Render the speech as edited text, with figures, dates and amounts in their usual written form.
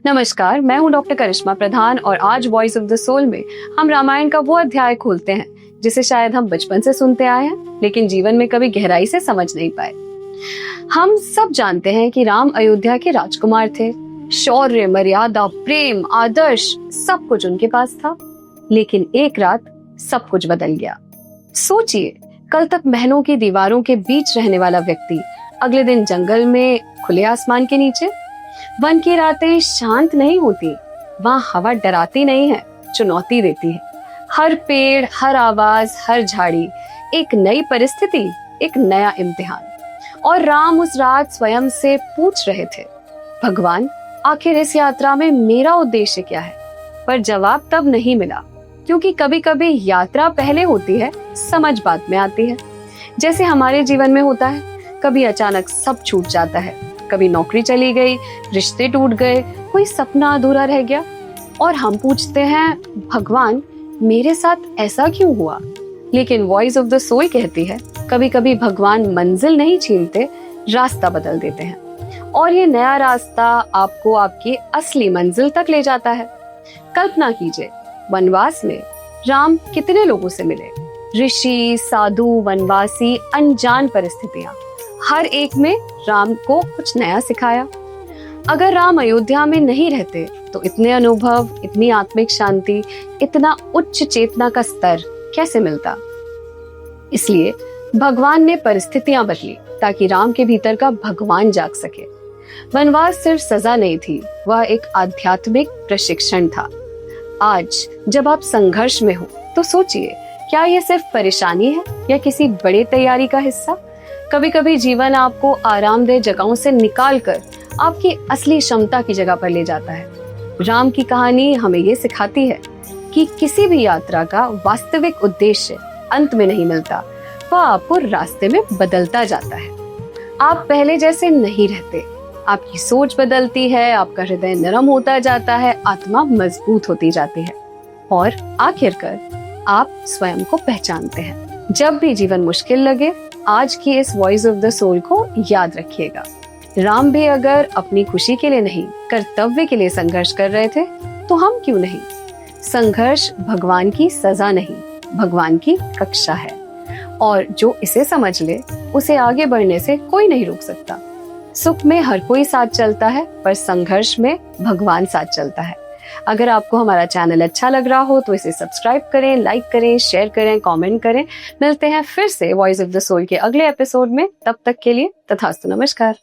नमस्कार, मैं हूं डॉक्टर करिश्मा प्रधान और आज वॉइस ऑफ द सोल में हम रामायण का वो अध्याय खोलते हैं जिसे शायद हम बचपन से सुनते आए हैं लेकिन जीवन में कभी गहराई से समझ नहीं पाए। हम सब जानते हैं कि राम अयोध्या के राजकुमार थे। शौर्य, मर्यादा, प्रेम, आदर्श सब कुछ उनके पास था। लेकिन एक रात सब कुछ बदल गया। सोचिए, कल तक महलों की दीवारों के बीच रहने वाला व्यक्ति अगले दिन जंगल में खुले आसमान के नीचे। वन की रातें शांत नहीं होती, वहां हवा डराती नहीं है, चुनौती देती है। हर पेड़, हर आवाज, हर झाड़ी एक नई परिस्थिति, एक नया इम्तिहान। और राम उस रात स्वयं से पूछ रहे थे, भगवान आखिर इस यात्रा में मेरा उद्देश्य क्या है? पर जवाब तब नहीं मिला, क्योंकि कभी कभी यात्रा पहले होती है, समझ बाद में आती है। जैसे हमारे जीवन में होता है, कभी अचानक सब छूट जाता है, कभी नौकरी चली गई, रिश्ते टूट गए, कोई सपना अधूरा रह गया और हम पूछते हैं, भगवान मेरे साथ ऐसा क्यों हुआ? लेकिन वॉइस ऑफ द सोल कहती है, कभी कभी भगवान मंजिल नहीं छीनते, रास्ता बदल देते हैं और ये नया रास्ता आपको आपकी असली मंजिल तक ले जाता है। कल्पना कीजिए, वनवास में राम कितने लोगों से मिले, ऋषि, साधु, वनवासी, अनजान परिस्थितियां, हर एक में राम को कुछ नया सिखाया। अगर राम अयोध्या में नहीं रहते तो इतने अनुभव, इतनी आत्मिक शांति, इतना उच्च चेतना का स्तर कैसे मिलता? इसलिए भगवान ने परिस्थितियां बदली ताकि राम के भीतर का भगवान जाग सके। वनवास सिर्फ सजा नहीं थी, वह एक आध्यात्मिक प्रशिक्षण था। आज जब आप संघर्ष में हो तो सोचिए, क्या यह सिर्फ परेशानी है या किसी बड़े तैयारी का हिस्सा? कभी कभी जीवन आपको आरामदेह जगहों से निकालकर आपकी असली क्षमता की जगह पर ले जाता है। राम की कहानी हमें ये सिखाती है कि किसी भी यात्रा का वास्तविक उद्देश्य अंत में नहीं मिलता, वह आपको रास्ते में बदलता जाता है। आप पहले जैसे नहीं रहते, आपकी सोच बदलती है, आपका हृदय नरम होता जाता है, आत्मा मजबूत होती जाती है और आखिरकार आप स्वयं को पहचानते हैं। जब भी जीवन मुश्किल लगे, आज की इस वॉइस ऑफ द सोल को याद रखिएगा। राम भी अगर अपनी खुशी के लिए नहीं, कर्तव्य के लिए संघर्ष कर रहे थे, तो हम क्यों नहीं? संघर्ष भगवान की सजा नहीं, भगवान की कक्षा है और जो इसे समझ ले, उसे आगे बढ़ने से कोई नहीं रोक सकता। सुख में हर कोई साथ चलता है, पर संघर्ष में भगवान साथ चलता है। अगर आपको हमारा चैनल अच्छा लग रहा हो तो इसे सब्सक्राइब करें, लाइक करें, शेयर करें, कमेंट करें। मिलते हैं फिर से वॉइस ऑफ द सोल के अगले एपिसोड में। तब तक के लिए तथास्तु, नमस्कार।